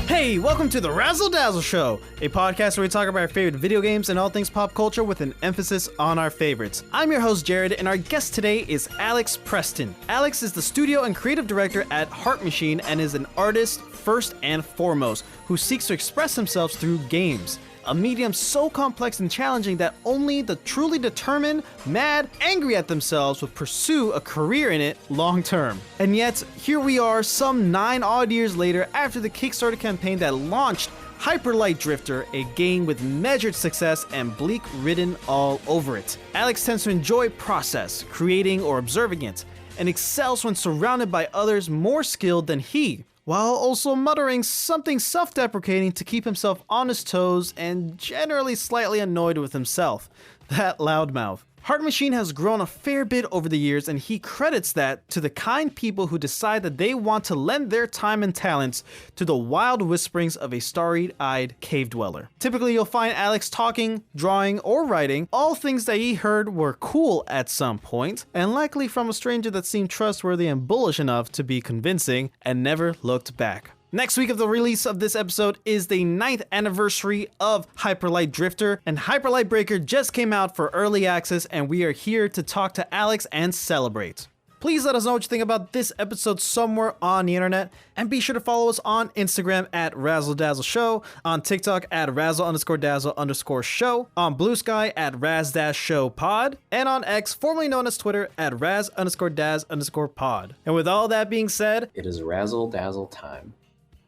Hey, welcome to the Razzle Dazzle Show, a podcast where we talk about our favorite video games and all things pop culture with an emphasis on our favorites. I'm your host, Jared, and our guest today is Alx Preston. Alx is the studio and creative director at Heart Machine and is an artist first and foremost who seeks to express themselves through games. A medium so complex and challenging that only the truly determined, mad, angry at themselves would pursue a career in it long term. And yet, here we are some 9 odd years later after the Kickstarter campaign that launched Hyper Light Drifter, a game with measured success and bleak written all over it. Alx tends to enjoy process, creating or observing it, and excels when surrounded by others more skilled than he, while also muttering something self-deprecating to keep himself on his toes and generally slightly annoyed with himself. That loudmouth. Heart Machine has grown a fair bit over the years, and he credits that to the kind people who decide that they want to lend their time and talents to the wild whisperings of a starry-eyed cave dweller. Typically, you'll find Alx talking, drawing, or writing, all things that he heard were cool at some point, and likely from a stranger that seemed trustworthy and bullish enough to be convincing, and never looked back. Next week of the release of this episode is the 9th anniversary of Hyper Light Drifter, and Hyper Light Breaker just came out for early access, and we are here to talk to Alx and celebrate. Please let us know what you think about this episode somewhere on the internet, and be sure to follow us on Instagram at Razzle Dazzle Show, on TikTok at Razzle_Dazzle_Show, on Blue Sky at Raz-Show-Pod, and on X, formerly known as Twitter, at Raz_Daz_Pod. And with all that being said, it is Razzle Dazzle time.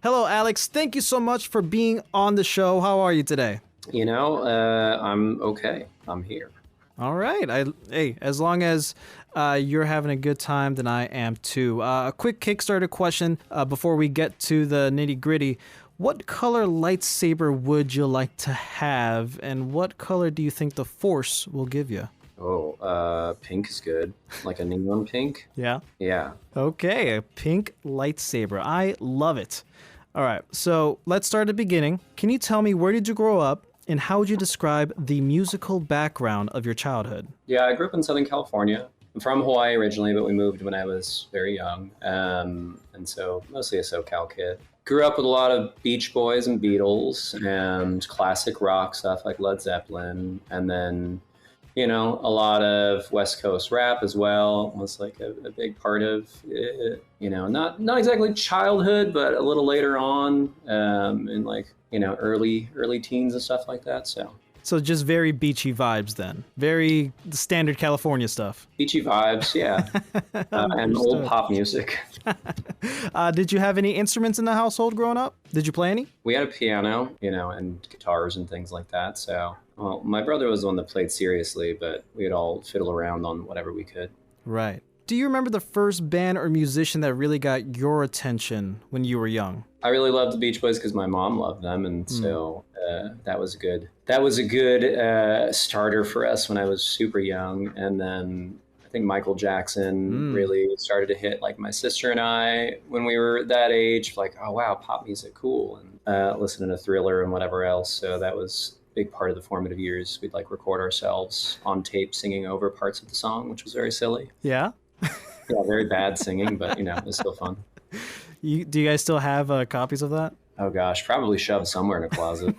Hello, Alx. Thank you so much for being on the show. How are you today? You know, I'm okay. I'm here. All right. Hey, as long as you're having a good time, then I am too. A quick Kickstarter question before we get to the nitty-gritty. What color lightsaber would you like to have, and what color do you think the Force will give you? Oh, pink is good. Like a neon pink? Yeah? Yeah. Okay, a pink lightsaber. I love it. All right, so let's start at the beginning. Can you tell me, where did you grow up, and how would you describe the musical background of your childhood? Yeah, I grew up in Southern California. I'm from Hawaii originally, but we moved when I was very young. And so mostly a SoCal kid. Grew up with a lot of Beach Boys and Beatles and classic rock stuff like Led Zeppelin. And then, you know, a lot of West Coast rap as well was like a big part of it. You know, not exactly childhood, but a little later on in like, you know, early teens and stuff like that. So just very beachy vibes then. Very standard California stuff. Beachy vibes, yeah. And old pop music. Did you have any instruments in the household growing up? Did you play any? We had a piano, you know, and guitars and things like that. So, well, my brother was the one that played seriously, but we'd all fiddle around on whatever we could. Right. Do you remember the first band or musician that really got your attention when you were young? I really loved the Beach Boys because my mom loved them, and so that was good. That was a good starter for us when I was super young. And then I think Michael Jackson really started to hit like my sister and I when we were that age. Like, oh wow, pop music, cool, and listening to Thriller and whatever else. So that was a big part of the formative years. We'd like record ourselves on tape singing over parts of the song, which was very silly. Yeah. Yeah, very bad singing, but you know, it was still fun. Do you guys still have copies of that? Oh gosh, probably shoved somewhere in a closet.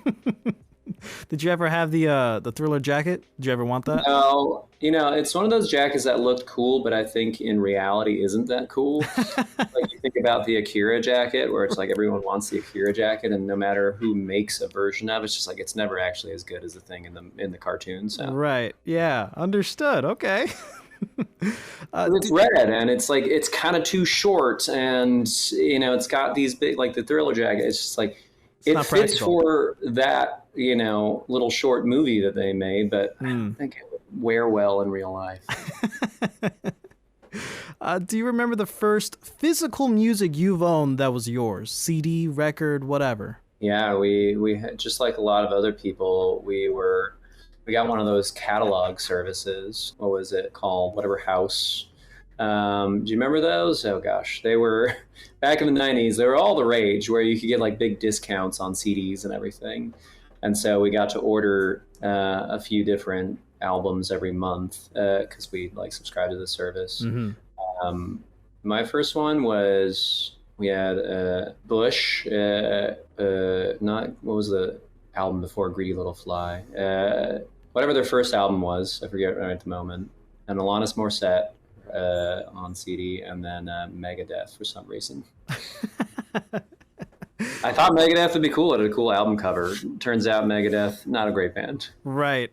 Did you ever have the Thriller jacket? Did you ever want that? No, you know, it's one of those jackets that looked cool, but I think in reality isn't that cool. Like you think about the Akira jacket, where it's like everyone wants the Akira jacket, and no matter who makes a version of it, it's just like it's never actually as good as the thing in the cartoon. So right, yeah, understood. Okay. It's red, and it's like it's kind of too short, and you know it's got these big, like the Thriller jacket. It's just like it fits practical for that, you know, little short movie that they made, but I don't think it would wear well in real life. Do you remember the first physical music you've owned that was yours? CD, record, whatever? Yeah, we had, just like a lot of other people, we got one of those catalog services. What was it called? Whatever House. Do you remember those? Oh gosh, they were back in the 90s. They were all the rage, where you could get like big discounts on CDs and everything. And so we got to order a few different albums every month because we like subscribed to the service. My first one was We had Bush. Not what was the album before Greedy Little Fly? Whatever their first album was, I forget right at the moment. And Alanis Morissette on CD, and then Megadeth for some reason. I thought Megadeth would be cool. It had a cool album cover. Turns out Megadeth, not a great band. Right.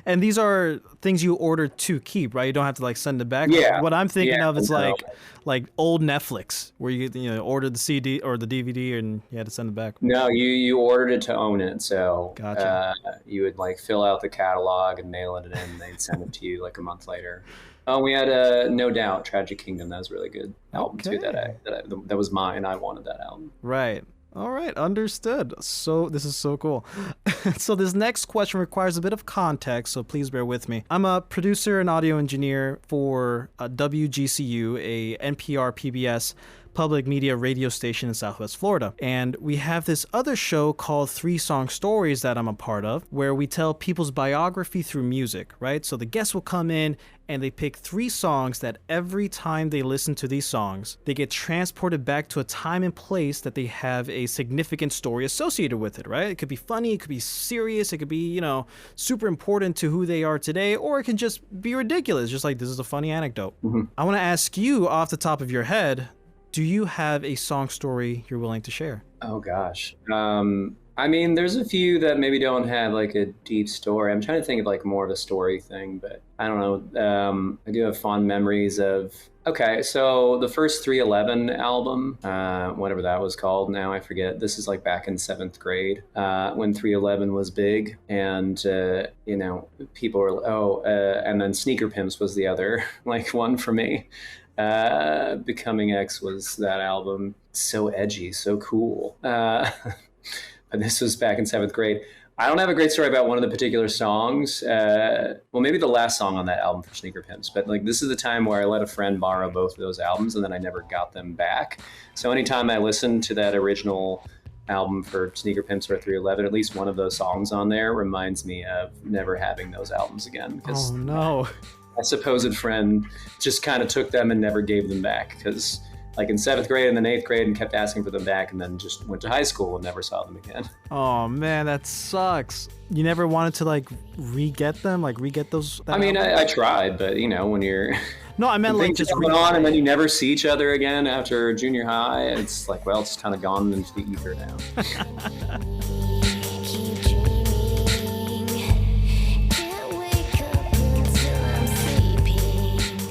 And these are things you ordered to keep, right? You don't have to like send it back. Yeah. What I'm thinking of is like old Netflix, where you ordered the CD or the DVD and you had to send it back. No, you ordered it to own it. So Gotcha. You would like fill out the catalog and mail it in, and they'd send it to you like a month later. Oh, we had No Doubt, Tragic Kingdom. That was a really good album too. That was mine. I wanted that album. Right. All right, understood. So this is so cool. So this next question requires a bit of context, so please bear with me. I'm a producer and audio engineer for WGCU, a NPR PBS public media radio station in Southwest Florida. And we have this other show called 3 Song Stories that I'm a part of, where we tell people's biography through music, right? So the guests will come in and they pick 3 songs that every time they listen to these songs, they get transported back to a time and place that they have a significant story associated with it, right? It could be funny, it could be serious, it could be, super important to who they are today, or it can just be ridiculous, just like this is a funny anecdote. Mm-hmm. I want to ask you off the top of your head, do you have a song story you're willing to share? Oh, gosh. I mean, there's a few that maybe don't have like a deep story. I'm trying to think of like more of a story thing, but I don't know. I do have fond memories of, okay, so the first 311 album, whatever that was called now, I forget. This is like back in 7th grade when 311 was big. And, people were, and then Sneaker Pimps was the other like one for me. Becoming X was that album. So edgy, so cool. And this was back in 7th grade. I don't have a great story about one of the particular songs. Well, maybe the last song on that album for Sneaker Pimps. But like this is the time where I let a friend borrow both of those albums, and then I never got them back. So anytime I listen to that original album for Sneaker Pimps or 311, at least one of those songs on there reminds me of never having those albums again. Because oh no. My supposed friend just kind of took them and never gave them back, because like in 7th grade and then 8th grade and kept asking for them back, and then just went to high school and never saw them again. Oh man, that sucks. You never wanted to like re-get them, like re-get those? I mean, I tried, but when you're no, I meant like just going on and then you never see each other again after junior high. It's like, well, it's kind of gone into the ether now.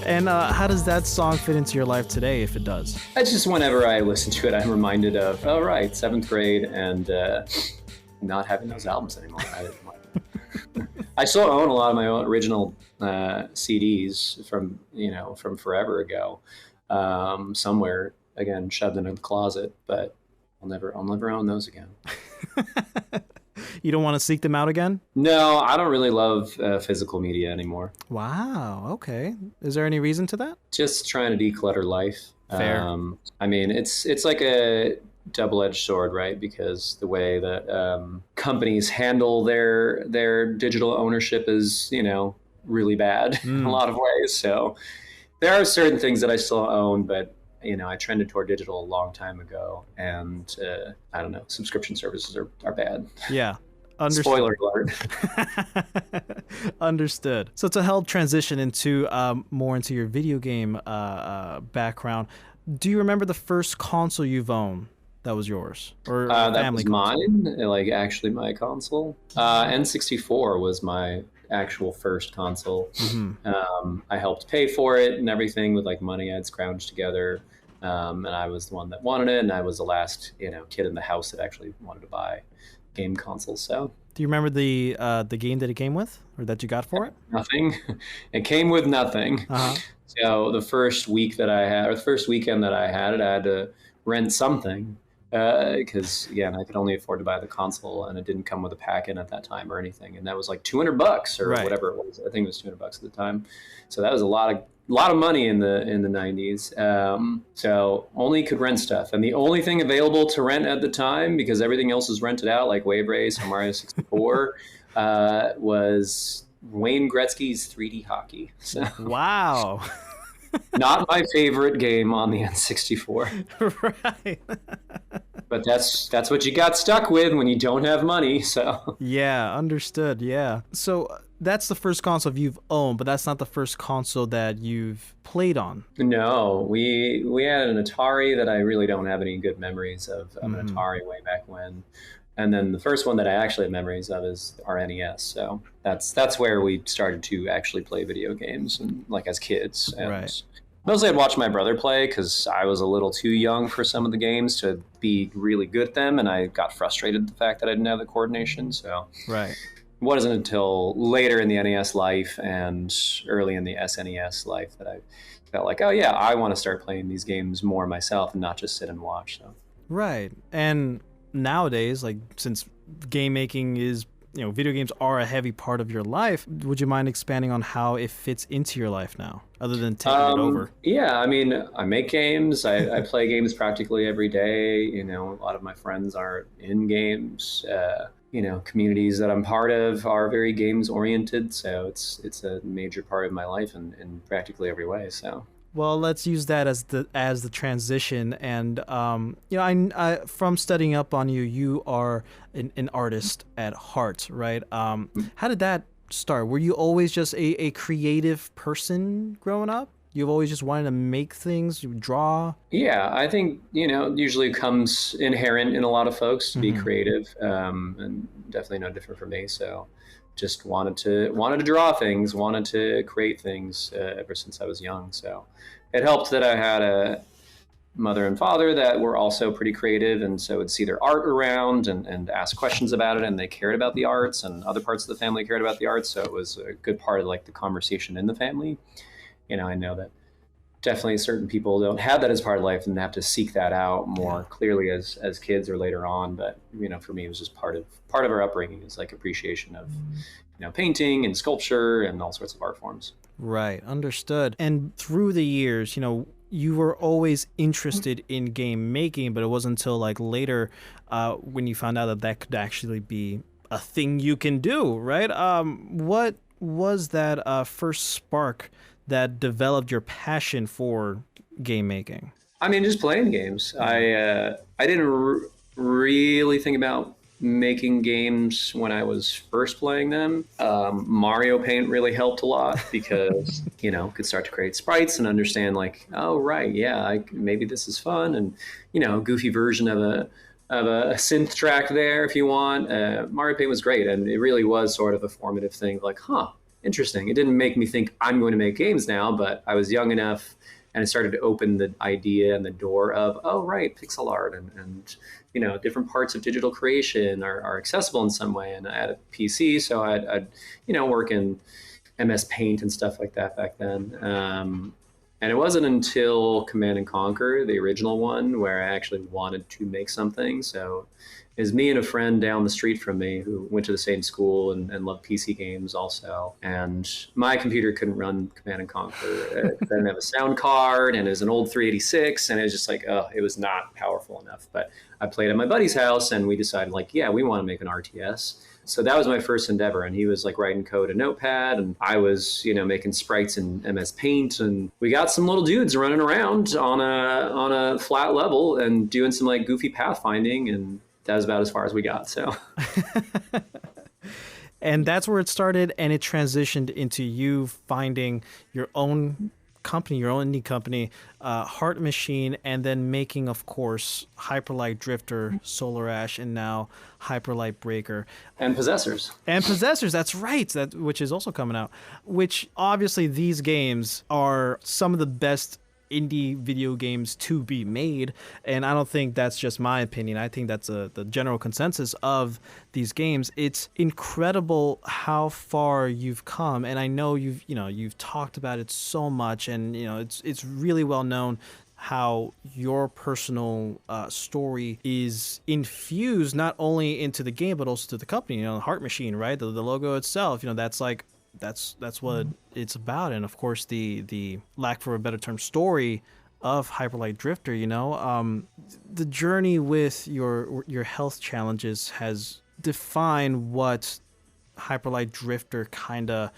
And how does that song fit into your life today, if it does? It's just whenever I listen to it, I'm reminded of, oh, right, 7th grade and not having those albums anymore. I still own a lot of my own original CDs from forever ago, somewhere, again, shoved into the closet, but I'll never own those again. You don't want to seek them out again? No, I don't really love physical media anymore. Wow. Okay. Is there any reason to that? Just trying to declutter life. Fair. I mean, it's like a double-edged sword, right? Because the way that companies handle their digital ownership is, really bad in a lot of ways. So there are certain things that I still own, but I trended toward digital a long time ago, and I don't know, subscription services are bad. Yeah. Understood. Spoiler alert. Understood. So to help transition into more into your video game background, do you remember the first console you've owned that was yours, or that was mine? Like actually my console. N64 was my actual first console. Mm-hmm. I helped pay for it and everything with like money I'd scrounged together. And I was the one that wanted it, and I was the last, kid in the house that actually wanted to buy game consoles. So, do you remember the game that it came with, or that you got for it? Nothing. It came with nothing. Uh-huh. So the first week that I had, or the first weekend that I had it, I had to rent something because again, I could only afford to buy the console, and it didn't come with a pack-in at that time or anything, and that was like $200 or whatever it was. I think it was $200 at the time. So that was a lot of money in the 90s. So only could rent stuff. And the only thing available to rent at the time, because everything else was rented out, like Wave Race or Mario 64, was Wayne Gretzky's 3D Hockey. So, wow. Not my favorite game on the N64. Right. But that's what you got stuck with when you don't have money. So Yeah, understood. Yeah. So that's the first console you've owned, but that's not the first console that you've played on. no, we had an Atari that I really don't have any good memories of an Hmm. Atari way back when. And then the first one that I actually have memories of is our NES. So that's where we started to actually play video games and like as kids. Right. And mostly I'd watch my brother play because I was a little too young for some of the games to be really good at them, and I got frustrated at the fact that I didn't have the coordination. So Right. it wasn't until later in the NES life and early in the SNES life that I felt like, oh yeah, I want to start playing these games more myself and not just sit and watch. So Right. And nowadays, like since game making is, video games are a heavy part of your life, would you mind expanding on how it fits into your life now, other than taking it over? yeah, I mean, I make games. I play games practically every day. A lot of my friends are in games. Communities that I'm part of are very games oriented, so it's a major part of my life in practically every way. So Well, let's use that as the transition. And I from studying up on you, you are an artist at heart, right? How did that start? Were you always just a creative person growing up? You've always just wanted to make things, you draw. yeah, I think usually comes inherent in a lot of folks to be Hmm. creative, and definitely no different for me. So just wanted to draw things, wanted to create things ever since I was young. So it helped that I had a mother and father that were also pretty creative, and so would see their art around and ask questions about it, and they cared about the arts, and other parts of the family cared about the arts. So it was a good part of like the conversation in the family. I know that definitely certain people don't have that as part of life and have to seek that out Yeah. more clearly as kids or later on. But for me, it was just part of our upbringing is like appreciation of painting and sculpture and all sorts of art forms. Right, understood. And through the years, you were always interested in game making, but it wasn't until like later when you found out that that could actually be a thing you can do, right? What was that first spark that developed your passion for game making? I mean, just playing games. I didn't really think about making games when I was first playing them. Mario Paint really helped a lot because could start to create sprites and understand like, oh right, yeah, maybe this is fun, and a goofy version of a synth track there if you want. Mario Paint was great, and it really was sort of a formative thing. Like, huh, interesting. It didn't make me think I'm going to make games now, but I was young enough and it started to open the idea and the door of, oh right, pixel art and different parts of digital creation are accessible in some way. And I had a PC, so I'd work in MS Paint and stuff like that back then. And it wasn't until Command and Conquer, the original one, where I actually wanted to make something. So it was me and a friend down the street from me who went to the same school and loved PC games also. And my computer couldn't run Command and Conquer. I didn't have a sound card, and it was an old 386, and it was just like, oh, it was not powerful enough. But I played at my buddy's house, and we decided, like, yeah, we want to make an RTS. So that was my first endeavor, and he was like writing code in Notepad, and I was making sprites in MS Paint, and we got some little dudes running around on a flat level and doing some like goofy pathfinding, and that was about as far as we got. So And that's where it started, and it transitioned into you finding your own company, your own indie company, Heart Machine, and then making, of course, Hyperlight Drifter, Solar Ash, and now Hyperlight Breaker. and Possessors. And Possessors, that's right, which is also coming out. Which obviously these games are some of the best indie video games to be made, and I don't think that's just my opinion. I think that's the general consensus of these games. It's incredible how far you've come, and I know you've talked about it so much, and it's really well known how your personal story is infused not only into the game but also to the company. Heart Machine, right? The logo itself, that's what it's about. And of course the lack for a better term story of Hyperlight Drifter. The journey with your health challenges has defined what Hyperlight Drifter kind of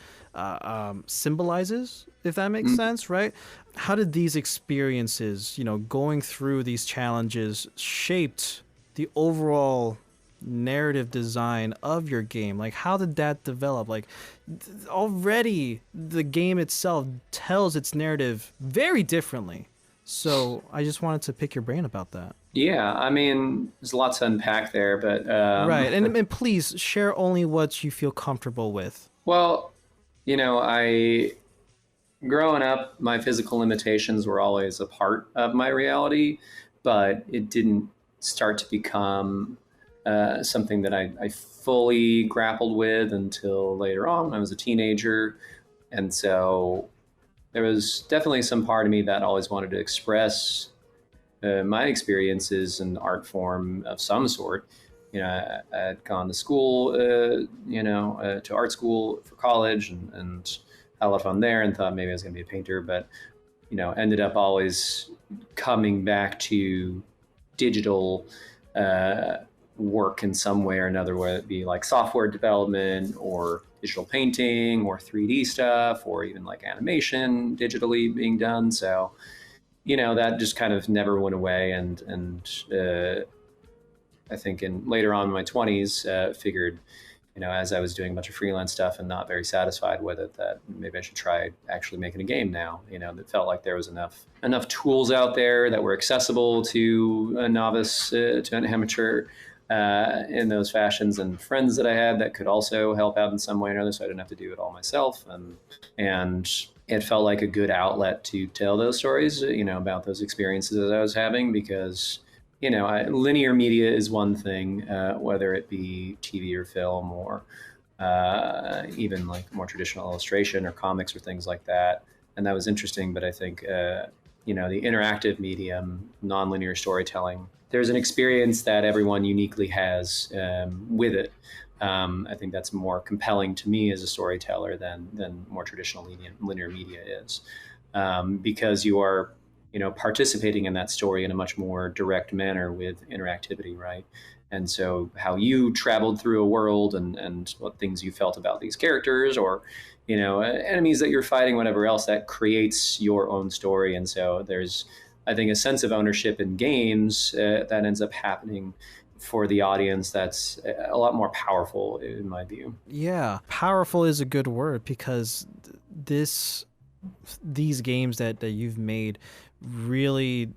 symbolizes, if that makes sense, right? how did these experiences, going through these challenges, shaped the overall narrative design of your game? Like, how did that develop? Like, already the game itself tells its narrative very differently. So I just wanted to pick your brain about that. Yeah, I mean, there's lots to unpack there, but Right, and please share only what you feel comfortable with. well, I growing up, my physical limitations were always a part of my reality, but it didn't start to become something that I fully grappled with until later on when I was a teenager. And so there was definitely some part of me that always wanted to express my experiences in art form of some sort. I'd gone to school, to art school for college, and had a lot of fun there, and thought maybe I was going to be a painter, but ended up always coming back to digital work in some way or another, whether it be like software development or digital painting or 3D stuff, or even like animation digitally being done. So, that just kind of never went away. And I think later on in my 20s, figured, as I was doing a bunch of freelance stuff and not very satisfied with it, that maybe I should try actually making a game now. That felt like there was enough tools out there that were accessible to a novice, to an amateur, in those fashions, and friends that I had that could also help out in some way or another, so I didn't have to do it all myself. And it felt like a good outlet to tell those stories, about those experiences that I was having, because linear media is one thing, whether it be TV or film, or even like more traditional illustration or comics or things like that. And that was interesting. But I think, the interactive medium, nonlinear storytelling, there's an experience that everyone uniquely has with it. I think that's more compelling to me as a storyteller than more traditional linear media is, because you are participating in that story in a much more direct manner with interactivity, right? And so how you traveled through a world, and what things you felt about these characters, or enemies that you're fighting, whatever else, that creates your own story. And so there's, I think, a sense of ownership in games that ends up happening for the audience that's a lot more powerful, in my view. Yeah, powerful is a good word, because these games that you've made really,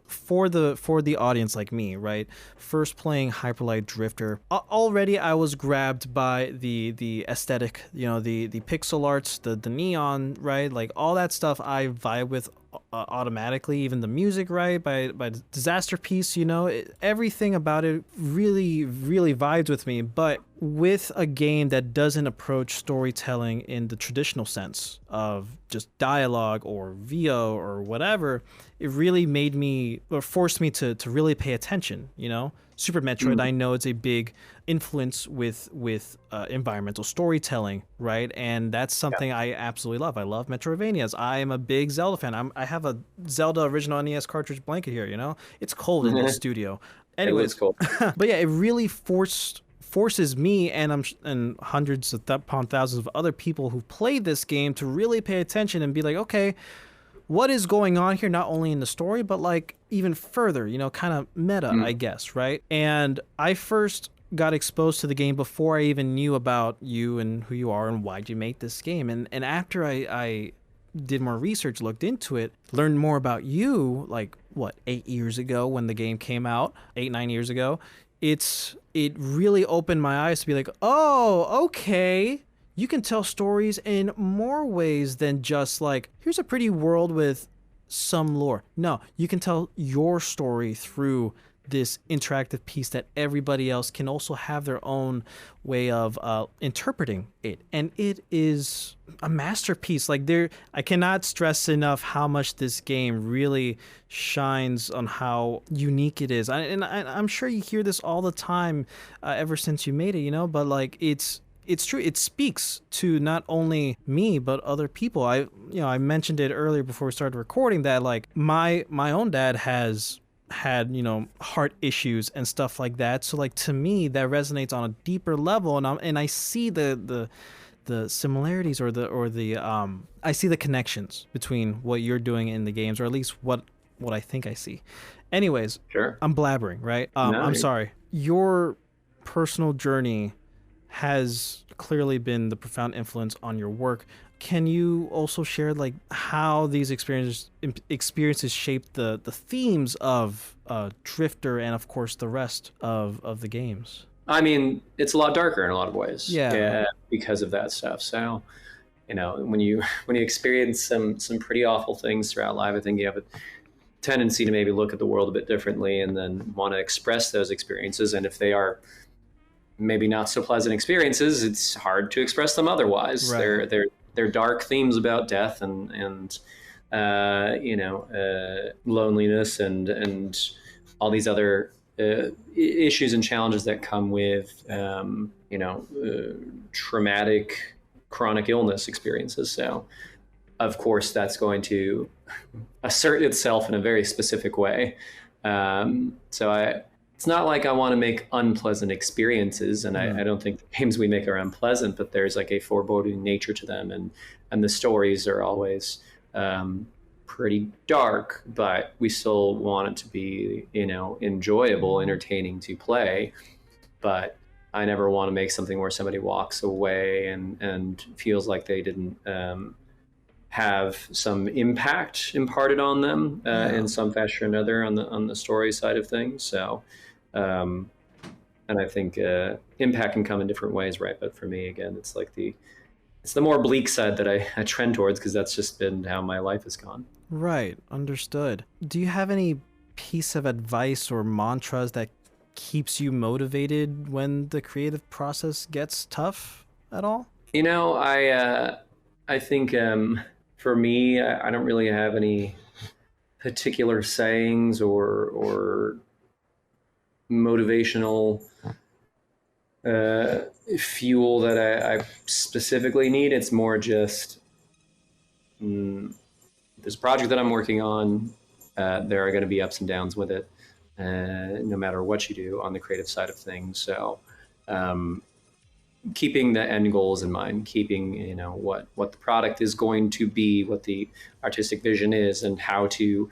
for the audience like me, right? First playing Hyperlight Drifter, already I was grabbed by the aesthetic, the pixel arts, the neon, right? Like all that stuff I vibe with automatically. Even the music, right? By Disaster Piece, everything about it really, really vibes with me. But with a game that doesn't approach storytelling in the traditional sense of just dialogue or VO or whatever, it really made me, or forced me to really pay attention. Super Metroid, I know it's a big influence with environmental storytelling, right? And that's something I absolutely love. I love Metroidvanias. I am a big Zelda fan. I have a Zelda original NES cartridge blanket here. It's cold in the studio. Anyways, It was cool. But yeah, it really forces me and hundreds upon thousands of other people who've played this game to really pay attention and be like, okay, what is going on here, not only in the story, but like even further, kind of meta, I guess, right? And I first got exposed to the game before I even knew about you and who you are and why'd you make this game. And after I did more research, looked into it, learned more about you, like, 8 years ago when the game came out, 9 years ago, it really opened my eyes to be like, oh, okay, you can tell stories in more ways than just like, here's a pretty world with some lore. No, you can tell your story through this interactive piece that everybody else can also have their own way of interpreting it. And it is a masterpiece. Like, I cannot stress enough how much this game really shines on how unique it is. I'm sure you hear this all the time ever since you made it, but like, it's true. It speaks to not only me, but other people. I mentioned it earlier before we started recording that like my own dad has had, heart issues and stuff like that. So like, to me, that resonates on a deeper level. And I see the the similarities or the I see the connections between what you're doing in the games, or at least what I think I see. Anyways, Sure. I'm blabbering, right? I'm sorry. Your personal journey has clearly been the profound influence on your work. Can you also share like how these experiences shaped the themes of Drifter and of course the rest of the games? I mean, it's a lot darker in a lot of ways. Yeah. Because of that stuff. So, when you experience some pretty awful things throughout life, I think you have a tendency to maybe look at the world a bit differently and then want to express those experiences. And if they are maybe not so pleasant experiences, it's hard to express them otherwise. Right. They're dark themes about death and loneliness and all these other issues and challenges that come with traumatic chronic illness experiences. So of course that's going to assert itself in a very specific way. It's not like I want to make unpleasant experiences, and I don't think the games we make are unpleasant, but there's like a foreboding nature to them, and the stories are always pretty dark, but we still want it to be, enjoyable, entertaining to play. But I never want to make something where somebody walks away and feels like they didn't have some impact imparted on them in some fashion or another on the story side of things. So, and I think impact can come in different ways, right? But for me, again, it's the more bleak side that I trend towards, because that's just been how my life has gone. Right. Understood. Do you have any piece of advice or mantras that keeps you motivated when the creative process gets tough at all? I think for me, I don't really have any particular sayings or motivational fuel that I specifically need. It's more just there's a project that I'm working on. There are going to be ups and downs with it, no matter what you do on the creative side of things. So keeping the end goals in mind, keeping what the product is going to be, what the artistic vision is, and how to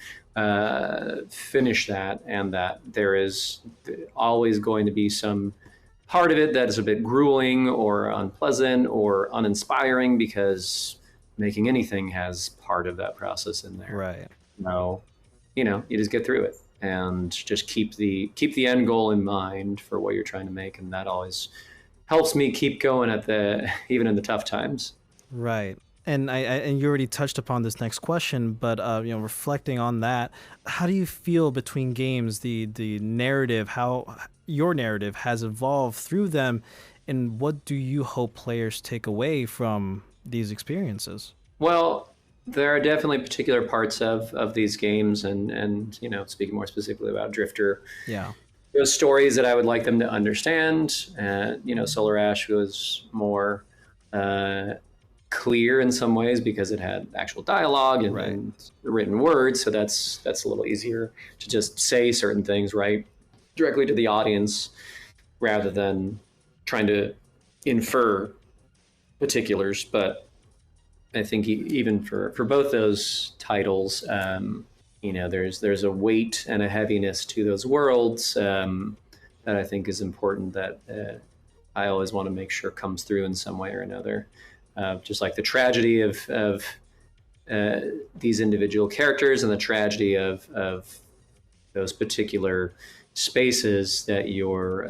finish that, and that there is always going to be some part of it that is a bit grueling or unpleasant or uninspiring, because making anything has part of that process in there. Right. So, you just get through it and just keep the end goal in mind for what you're trying to make, and that always helps me keep going even in the tough times. Right. And and you already touched upon this next question, but reflecting on that, how do you feel between games, the narrative, how your narrative has evolved through them, and what do you hope players take away from these experiences? Well, there are definitely particular parts of these games, and speaking more specifically about Drifter, those stories that I would like them to understand. Solar Ash was more clear in some ways because it had actual dialogue and written words, so that's a little easier to just say certain things right directly to the audience rather than trying to infer particulars. But I think even for both those titles, there's a weight and a heaviness to those worlds that I think is important, that I always want to make sure comes through in some way or another. Just like the tragedy of these individual characters and the tragedy of those particular spaces that you're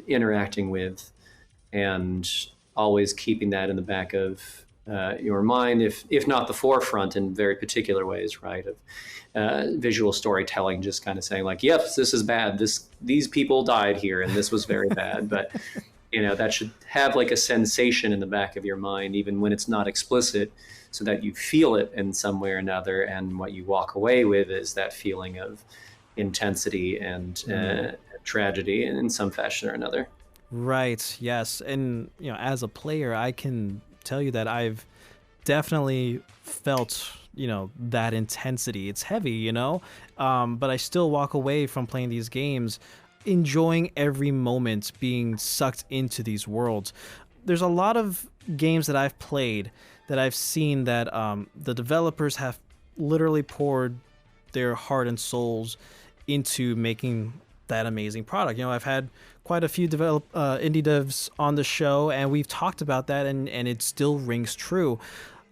interacting with, and always keeping that in the back of your mind, if not the forefront, in very particular ways, right? Of visual storytelling, just kind of saying like, yep, this is bad. These people died here, and this was very bad. But that should have like a sensation in the back of your mind, even when it's not explicit, so that you feel it in some way or another. And what you walk away with is that feeling of intensity and tragedy in some fashion or another. Right. Yes. And as a player, I can tell you that I've definitely felt that intensity. It's heavy, but I still walk away from playing these games enjoying every moment, being sucked into these worlds. there's a lot of games that I've played that I've seen that the developers have literally poured their heart and souls into making that amazing product. You know, I've had quite a few indie devs on the show, and we've talked about that, and it still rings true.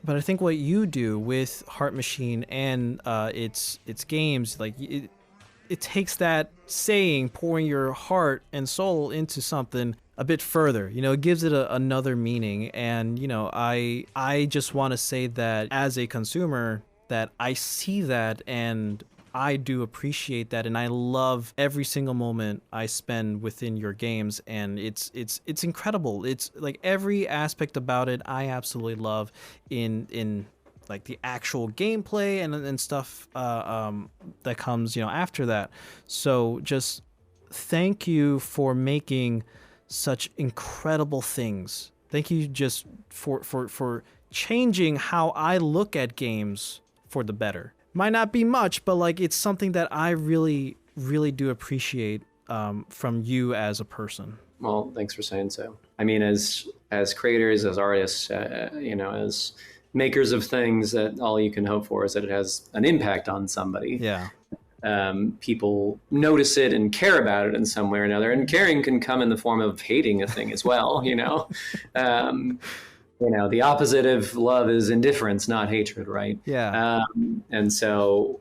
But I think what you do with Heart Machine and its games, like it takes that saying, pouring your heart and soul into something a bit further. You know, it gives it another meaning. And, you know, I just want to say that as a consumer, that I see that and I do appreciate that, and I love every single moment I spend within your games, and it's incredible. It's like every aspect about it I absolutely love in like the actual gameplay and stuff that comes, you know, after that. So just thank you for making such incredible things. Thank you just for changing how I look at games for the better. Might not be much, but like it's something that I really, really do appreciate from you as a person. Well, thanks for saying so. I mean, as creators, as artists, you know, as makers of things, that all you can hope for is that it has an impact on somebody. Yeah. People notice it and care about it in some way or another. And caring can come in the form of hating a thing as well, you know. You know, the opposite of love is indifference, not hatred, right? Yeah. And so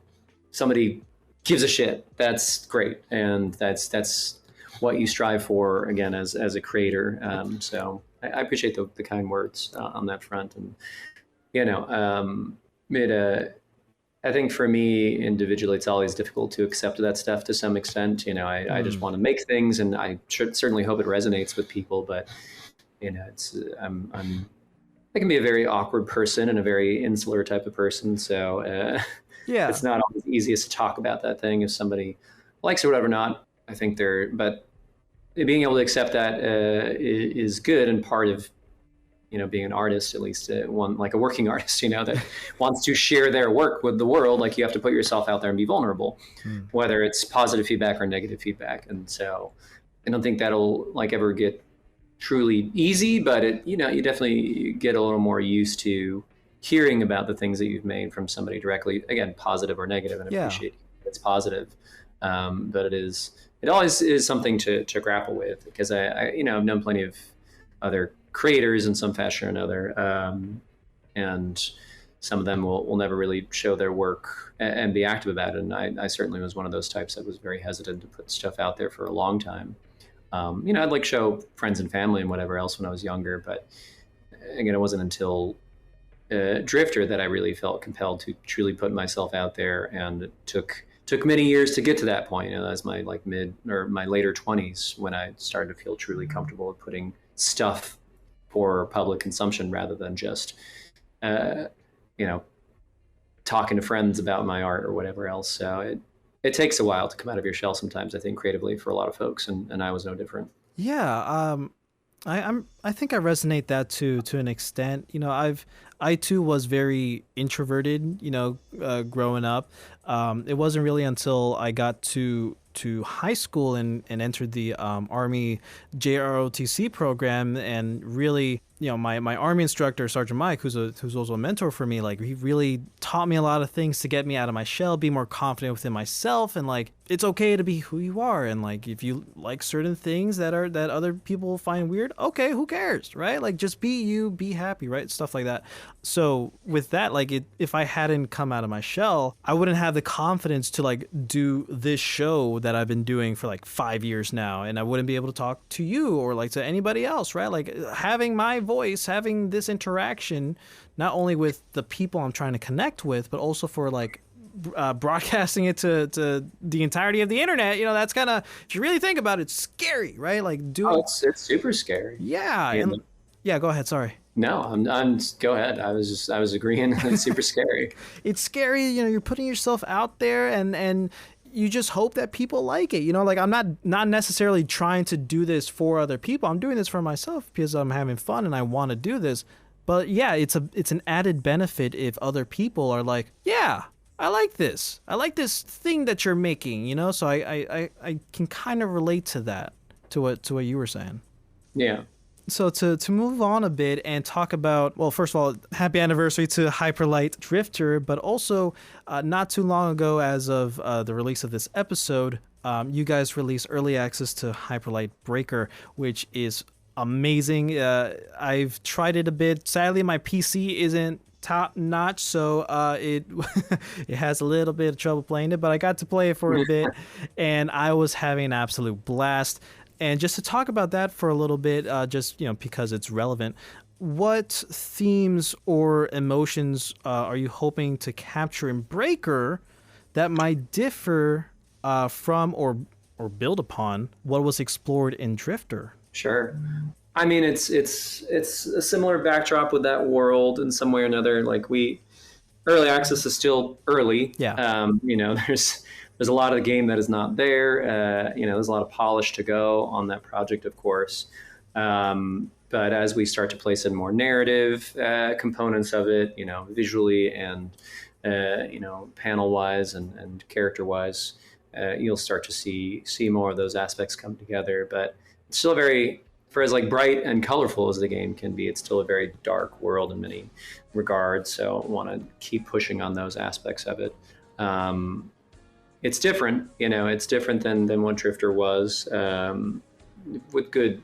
somebody gives a shit. That's great. And that's what you strive for, again, as a creator. So I appreciate the kind words on that front. And, you know, I think for me individually, it's always difficult to accept that stuff to some extent. You know, I just want to make things, and I certainly hope it resonates with people. But, you know, I can be a very awkward person and a very insular type of person. So yeah, it's not always easiest to talk about that thing if somebody likes it or whatever not. I think but being able to accept that is good, and part of, you know, being an artist, at least one like a working artist, you know, that wants to share their work with the world. Like, you have to put yourself out there and be vulnerable, whether it's positive feedback or negative feedback. And so I don't think that'll like ever get truly easy, but it, you know, you definitely get a little more used to hearing about the things that you've made from somebody directly, again, positive or negative, and appreciate it's positive. But it always is something to grapple with, because I you know, I've known plenty of other creators in some fashion or another, and some of them will never really show their work and be active about it. And I certainly was one of those types that was very hesitant to put stuff out there for a long time. You know, I'd like show friends and family and whatever else when I was younger, but again, it wasn't until Drifter that I really felt compelled to truly put myself out there, and it took many years to get to that point. You know, that was my like my later 20s when I started to feel truly comfortable with putting stuff for public consumption rather than just you know, talking to friends about my art or whatever else. So it takes a while to come out of your shell sometimes, I think, creatively, for a lot of folks, and I was no different. Yeah, I think I resonate that to an extent. You know, I too was very introverted, you know, growing up. It wasn't really until I got to high school and entered the Army JROTC program, and really, you know, my Army instructor, Sergeant Mike, who's also a mentor for me, like, he really taught me a lot of things to get me out of my shell, be more confident within myself, and like, it's okay to be who you are, and like, if you like certain things that other people find weird, okay, who cares, right? Like, just be you, be happy, right? Stuff like that. So with that, like, if I hadn't come out of my shell, I wouldn't have the confidence to like do this show that I've been doing for like 5 years now, and I wouldn't be able to talk to you or like to anybody else, right? Like, having my voice, having this interaction, not only with the people I'm trying to connect with, but also for like broadcasting it to the entirety of the internet. You know, that's kind of, if you really think about it, scary, right? Like, it's super scary. Yeah. And, yeah, go ahead. Sorry. No, I'm go ahead. I was agreeing. It's super scary. It's scary. You know, you're putting yourself out there, and you just hope that people like it. You know, like, I'm not necessarily trying to do this for other people. I'm doing this for myself because I'm having fun and I want to do this. But yeah, it's an added benefit if other people are like, yeah, I like this. I like this thing that you're making, you know? So I can kind of relate to that, to what you were saying. Yeah. So to move on a bit and talk about, well, first of all, happy anniversary to Hyperlight Drifter, but also not too long ago, as of the release of this episode, you guys released early access to Hyperlight Breaker, which is amazing. I've tried it a bit. Sadly, my PC isn't top notch, so it it has a little bit of trouble playing it, but I got to play it for a bit and I was having an absolute blast. And just to talk about that for a little bit, just because it's relevant, what themes or emotions are you hoping to capture in Breaker that might differ from or build upon what was explored in Drifter? Sure. I mean, it's a similar backdrop with that world in some way or another. Like early access is still early. Yeah. There's a lot of the game that is not there. There's a lot of polish to go on that project, of course. But as we start to place in more narrative components of it, visually and panel wise and character wise, you'll start to see more of those aspects come together. But it's still for as like bright and colorful as the game can be, it's still a very dark world in many regards. So I want to keep pushing on those aspects of it. It's different, it's different than what Drifter was, with good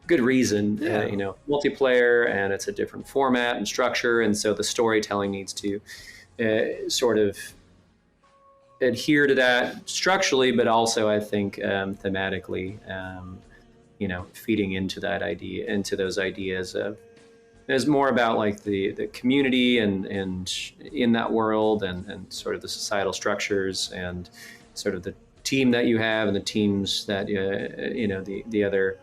reason. Yeah. Multiplayer, and it's a different format and structure, and so the storytelling needs to sort of adhere to that structurally, but also I think thematically. Feeding into those ideas of, it's more about like the community and in that world and sort of the societal structures and sort of the team that you have and the teams that the other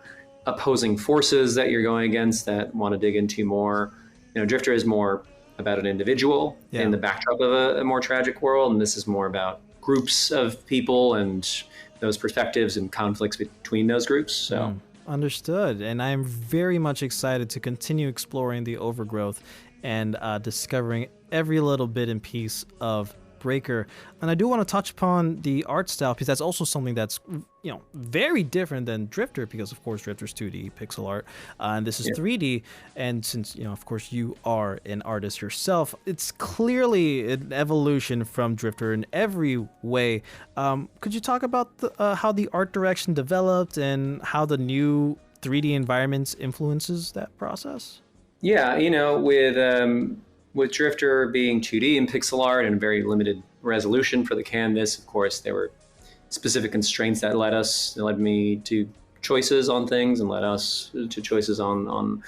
opposing forces that you're going against that want to dig into more. Drifter is more about an individual in the backdrop of a more tragic world, and this is more about groups of people and those perspectives and conflicts between those groups. So. Understood. And I'm very much excited to continue exploring the overgrowth and discovering every little bit and piece of Breaker. And I do want to touch upon the art style, because that's also something that's very different than Drifter, because of course Drifter's 2D pixel art and this is 3D. And since of course you are an artist yourself, it's clearly an evolution from Drifter in every way. Could you talk about how the art direction developed and how the new 3D environments influences that process? Yeah, with Drifter being 2D and pixel art and very limited resolution for the canvas, of course, there were specific constraints that led me to choices on things and led us to choices on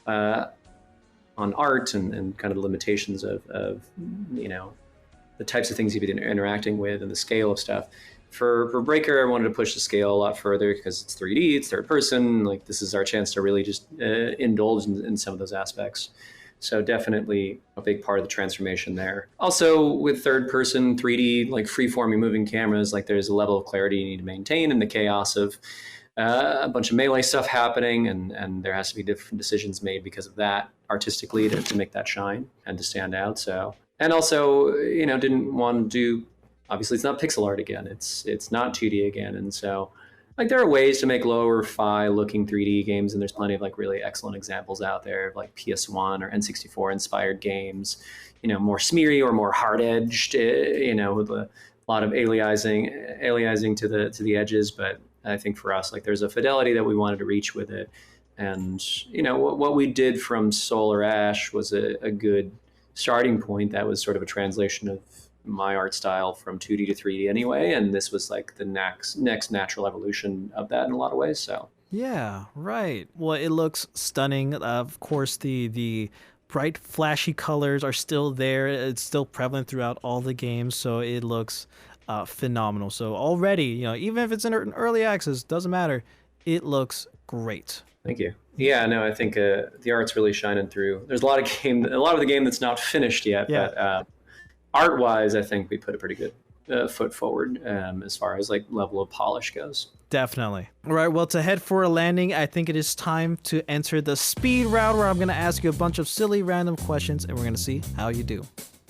art and kind of the limitations of the types of things you've been interacting with and the scale of stuff. For Breaker, I wanted to push the scale a lot further because it's 3D, it's third person. Like, this is our chance to really just indulge in some of those aspects. So definitely a big part of the transformation there. Also with third person 3D, like free-forming moving cameras, like there's a level of clarity you need to maintain in the chaos of a bunch of melee stuff happening, and there has to be different decisions made because of that artistically to make that shine and to stand out. So, and also, didn't want to do, obviously it's not pixel art again, it's not 2D again. And so like there are ways to make lower fi looking 3D games, and there's plenty of like really excellent examples out there of like PS1 or N64 inspired games, more smeary or more hard edged, with a lot of aliasing to the edges. But I think for us, like there's a fidelity that we wanted to reach with it. And, what we did from Solar Ash was a good starting point. That was sort of a translation of my art style from 2D to 3D anyway, and this was like the next natural evolution of that in a lot of ways. So yeah, right. Well, it looks stunning. Of course, the bright flashy colors are still there. It's still prevalent throughout all the games, so it looks phenomenal. So already, even if it's in early access, doesn't matter, it looks great. Thank you. Yeah, no, I think the art's really shining through. There's a lot of the game that's not finished yet, but art-wise, I think we put a pretty good foot forward as far as like level of polish goes. Definitely. All right, well, to head for a landing, I think it is time to enter the speed round, where I'm going to ask you a bunch of silly random questions, and we're going to see how you do.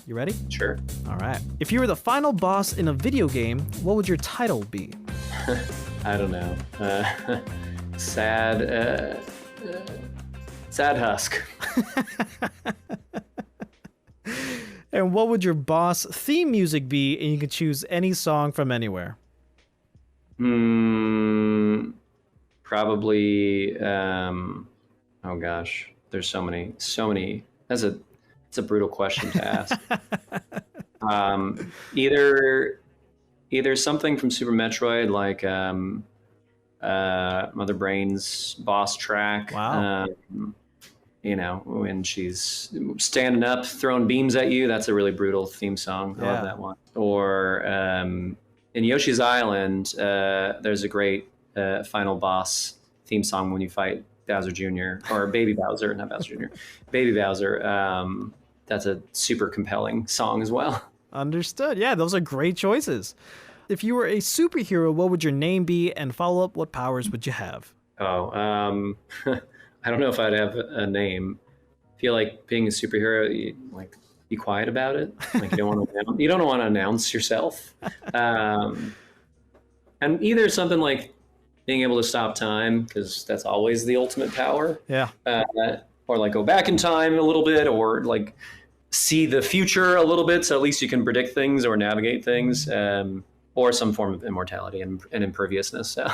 You ready? Sure. All right. If you were the final boss in a video game, what would your title be? I don't know. Sad. Sad husk. And what would your boss theme music be? And you can choose any song from anywhere. Probably. Oh gosh, there's so many. It's a brutal question to ask. Either something from Super Metroid, like Mother Brain's boss track. Wow. When she's standing up, throwing beams at you. That's a really brutal theme song. I love that one. Or in Yoshi's Island, there's a great final boss theme song when you fight Bowser Jr. or Baby Bowser, not Bowser Jr. Baby Bowser. That's a super compelling song as well. Understood. Yeah, those are great choices. If you were a superhero, what would your name be? And follow up, what powers would you have? I don't know if I'd have a name. I feel like being a superhero, be quiet about it. Like you don't want to announce yourself. And either something like being able to stop time, because that's always the ultimate power. Yeah. Or like go back in time a little bit, or like see the future a little bit, so at least you can predict things or navigate things. Or some form of immortality and imperviousness. So.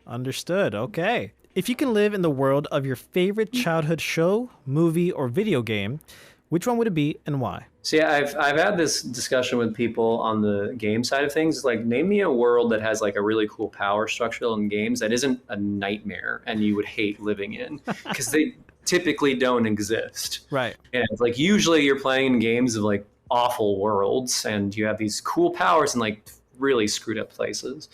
Understood. Okay. If you can live in the world of your favorite childhood show, movie, or video game, which one would it be and why? So yeah, I've had this discussion with people on the game side of things. It's like, name me a world that has like a really cool power structure in games that isn't a nightmare and you would hate living in, because they typically don't exist. Right. And it's like usually you're playing in games of like awful worlds and you have these cool powers in like really screwed up places.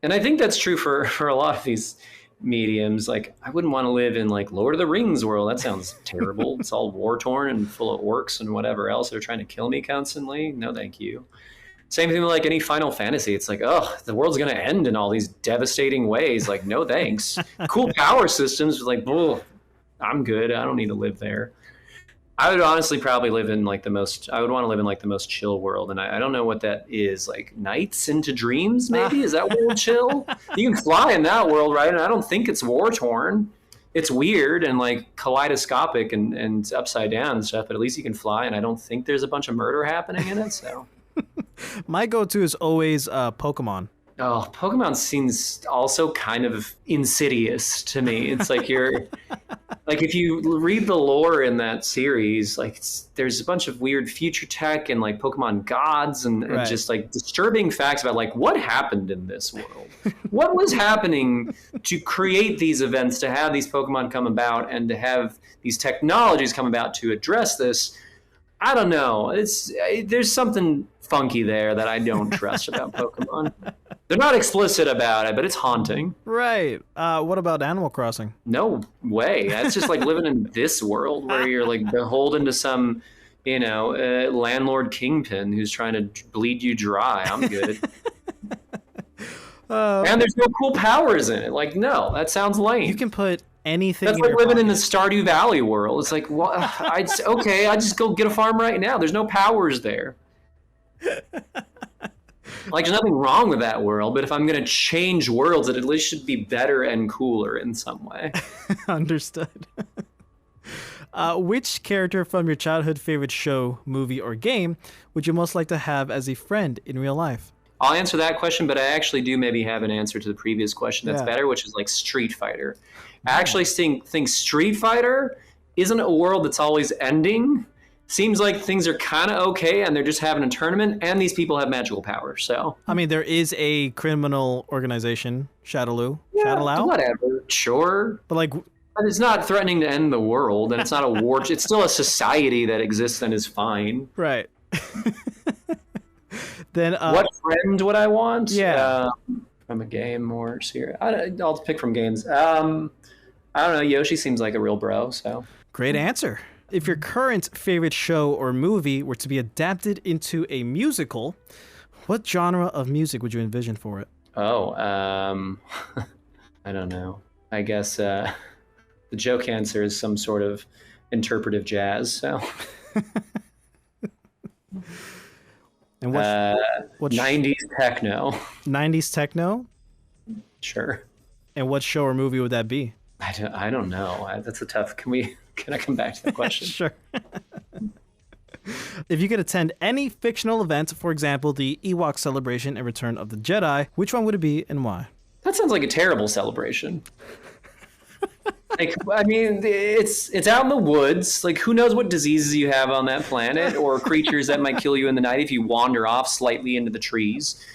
And I think that's true for a lot of these mediums. Like, I wouldn't want to live in like Lord of the Rings world. That sounds terrible. It's all war torn and full of orcs and whatever else. They're trying to kill me constantly. No, thank you. Same thing with like any Final Fantasy. It's like, oh, the world's going to end in all these devastating ways. Like, no, thanks. Cool power systems. Like, oh, I'm good. I don't need to live there. I would honestly probably live in like I would want to live in like the most chill world. And I don't know what that is. Like Nights into Dreams, maybe? Is that world chill? You can fly in that world, right? And I don't think it's war torn. It's weird and like kaleidoscopic and upside down and stuff, but at least you can fly. And I don't think there's a bunch of murder happening in it. So my go-to is always Pokemon. Oh, Pokemon seems also kind of insidious to me. It's like like if you read the lore in that series, like there's a bunch of weird future tech and like Pokemon gods and just like disturbing facts about like what happened in this world. What was happening to create these events, to have these Pokemon come about and to have these technologies come about to address this? I don't know. There's something funky there that I don't trust about Pokemon. They're not explicit about it, but it's haunting. Right. What about Animal Crossing? No way. That's just like living in this world where you're like beholden to some, landlord kingpin who's trying to bleed you dry. I'm good. And there's no cool powers in it. Like, no, that sounds lame. You can put anything. That's like living in the Stardew Valley world. It's like, well, I just go get a farm right now. There's no powers there. Like, there's nothing wrong with that world, but if I'm going to change worlds, it at least should be better and cooler in some way. Understood. Which character from your childhood favorite show, movie, or game would you most like to have as a friend in real life? I'll answer that question, but I actually do maybe have an answer to the previous question that's better, which is like Street Fighter. I actually think Street Fighter isn't a world that's always ending. Seems like things are kind of okay, and they're just having a tournament, and these people have magical powers. So, I mean, there is a criminal organization, Shadaloo. Yeah, whatever, sure. But it's not threatening to end the world, and it's not a war. It's still a society that exists and is fine. Right. Then, what friend would I want? Yeah. From a game or series? I'll pick from games. I don't know. Yoshi seems like a real bro. So great answer. If your current favorite show or movie were to be adapted into a musical, what genre of music would you envision for it? Oh, I don't know. I guess the joke answer is some sort of interpretive jazz. So, and what 90s techno? 90s techno? Sure. And what show or movie would that be? I don't know. That's a tough. Can I come back to that question? Sure. If you could attend any fictional event, for example, the Ewok celebration and Return of the Jedi, which one would it be and why? That sounds like a terrible celebration. Like, I mean, it's out in the woods. Like, who knows what diseases you have on that planet, or creatures that might kill you in the night if you wander off slightly into the trees.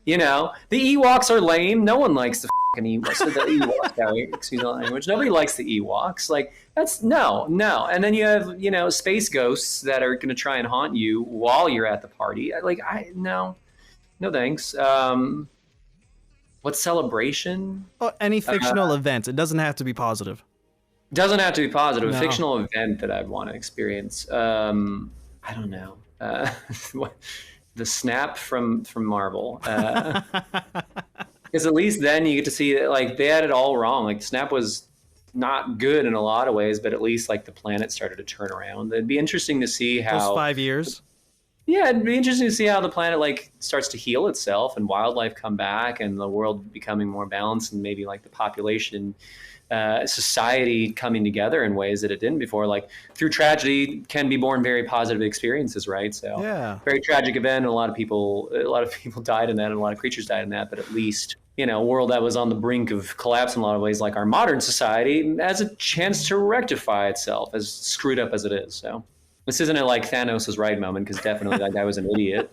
You know, the Ewoks are lame. No one likes the fucking Ewoks. The Ewoks, excuse the language. Nobody likes the Ewoks. Like, that's no. And then you have, space ghosts that are going to try and haunt you while you're at the party. No thanks. What celebration? Oh, any fictional event. It doesn't have to be positive. Doesn't have to be positive. No. A fictional event that I'd want to experience. I don't know. The snap from Marvel. Because at least then you get to see that, like, they had it all wrong. Like, the snap was not good in a lot of ways, but at least, like, the planet started to turn around. It'd be interesting to see how... Those 5 years? Yeah, it'd be interesting to see how the planet, like, starts to heal itself and wildlife come back and the world becoming more balanced, and maybe, like, the population... society coming together in ways that it didn't before. Like, through tragedy can be born very positive experiences, right? So yeah, very tragic event, and a lot of people died in that, and a lot of creatures died in that. But at least, a world that was on the brink of collapse in a lot of ways, like our modern society, has a chance to rectify itself, as screwed up as it is. So this isn't a like Thanos was right moment, because definitely that guy was an idiot.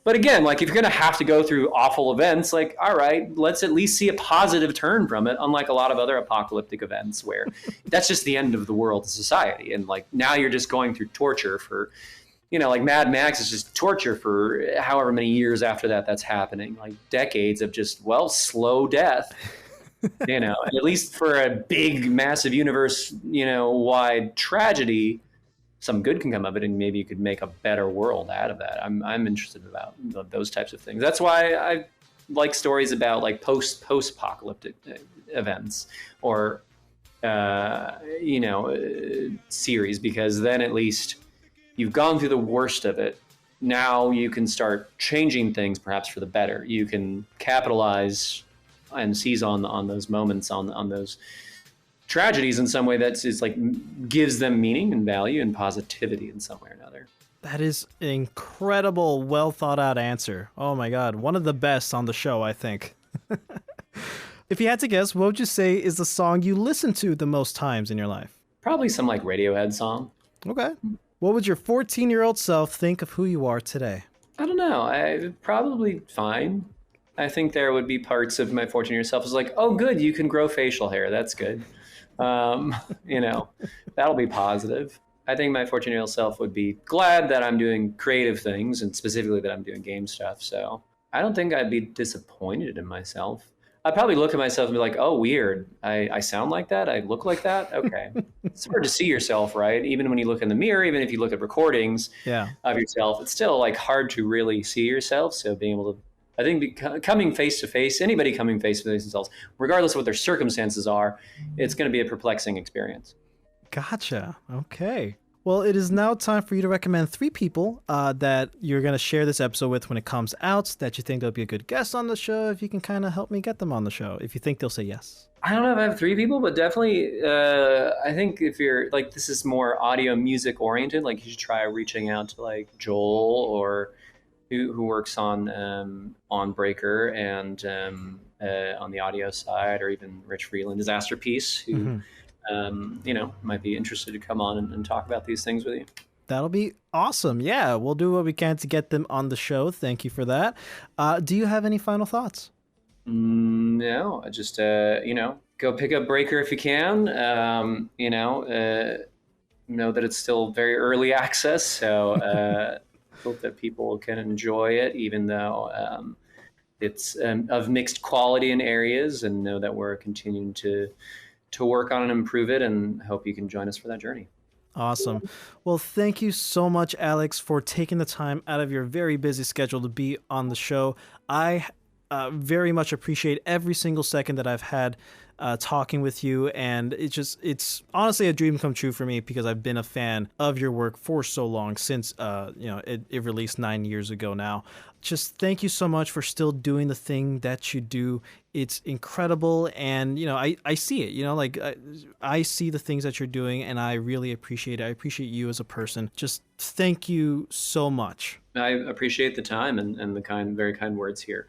But again, like, if you're going to have to go through awful events, like, all right, let's at least see a positive turn from it, unlike a lot of other apocalyptic events where that's just the end of the world society. And like, now you're just going through torture for, like Mad Max is just torture for however many years after that's happening, like decades of just, slow death. At least for a big, massive universe, wide tragedy, some good can come of it, and maybe you could make a better world out of that. I'm interested about those types of things. That's why I like stories about like post-apocalyptic events or series, because then at least you've gone through the worst of it. Now you can start changing things, perhaps for the better. You can capitalize and seize on those moments, on those tragedies in some way that is like gives them meaning and value and positivity in some way or another. That is an incredible, well thought out answer. Oh my God. One of the best on the show, I think. If you had to guess, what would you say is the song you listen to the most times in your life? Probably some like Radiohead song. Okay. What would your 14-year-old self think of who you are today? I don't know. Probably fine. I think there would be parts of my 14-year-old self is like, oh, good, you can grow facial hair. That's good. That'll be positive. I think my 14-year-old self would be glad that I'm doing creative things, and specifically that I'm doing game stuff. So I don't think I'd be disappointed in myself. I'd probably look at myself and be like, oh, weird. I sound like that? I look like that? Okay. It's hard to see yourself, right? Even when you look in the mirror, even if you look at recordings of yourself, it's still like hard to really see yourself. So being able to, I think coming face to face, anybody coming face to face themselves, regardless of what their circumstances are, it's going to be a perplexing experience. Gotcha. Okay. Well, it is now time for you to recommend 3 people that you're going to share this episode with when it comes out, that you think they'll be a good guest on the show, if you can kind of help me get them on the show, if you think they'll say yes. I don't know if I have 3 people, but definitely I think if you're like, this is more audio music oriented, like you should try reaching out to like Joel or who works on Breaker and on the audio side, or even Rich Freeland, Disaster Piece, who might be interested to come on and talk about these things with you. That'll be awesome. Yeah, we'll do what we can to get them on the show. Thank you for that. Do you have any final thoughts? No, just, go pick up Breaker if you can. Know that it's still very early access, so hope that people can enjoy it, even though it's of mixed quality in areas, and know that we're continuing to work on and improve it, and hope you can join us for that journey. Awesome. Well, thank you so much, Alx, for taking the time out of your very busy schedule to be on the show. I very much appreciate every single second that I've had talking with you, and it's honestly a dream come true for me, because I've been a fan of your work for so long, since it released 9 years ago now. Just thank you so much for still doing the thing that you do It's incredible, and I see it. Like I see the things that you're doing, and I really appreciate it. I appreciate you as a person. Just thank you so much. I appreciate the time and the very kind words here.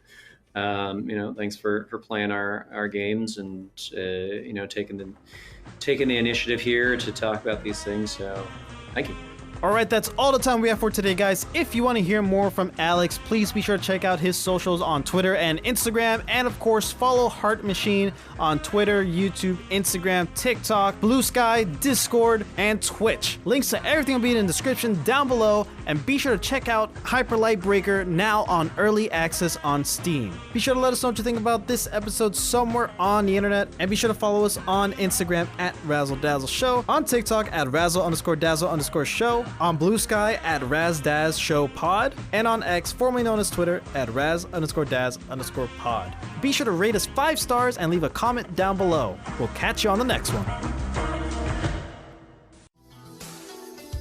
Thanks for playing our games and taking the initiative here to talk about these things. So thank you. All right, that's all the time we have for today, guys. If you want to hear more from Alx, please be sure to check out his socials on Twitter and Instagram. And of course, follow Heart Machine on Twitter, YouTube, Instagram, TikTok, Blue Sky, Discord, and Twitch. Links to everything will be in the description down below. And be sure to check out Hyper Light Breaker now on early access on Steam. Be sure to let us know what you think about this episode somewhere on the internet. And be sure to follow us on Instagram at Razzle Dazzle Show, on TikTok at Razzle_Dazzle_Show, on Blue Sky at RazDaz Show Pod, and on X, formerly known as Twitter, at Raz_Daz_Pod. Be sure to rate us 5 stars and leave a comment down below. We'll catch you on the next one.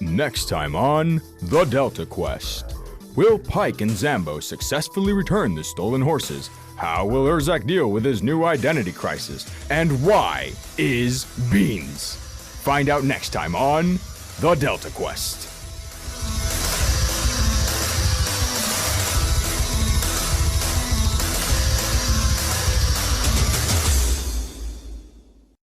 Next time on The Delta Quest. Will Pike and Zambo successfully return the stolen horses? How will Zhag deal with his new identity crisis? And why is Beans? Find out next time on The Delta Quest.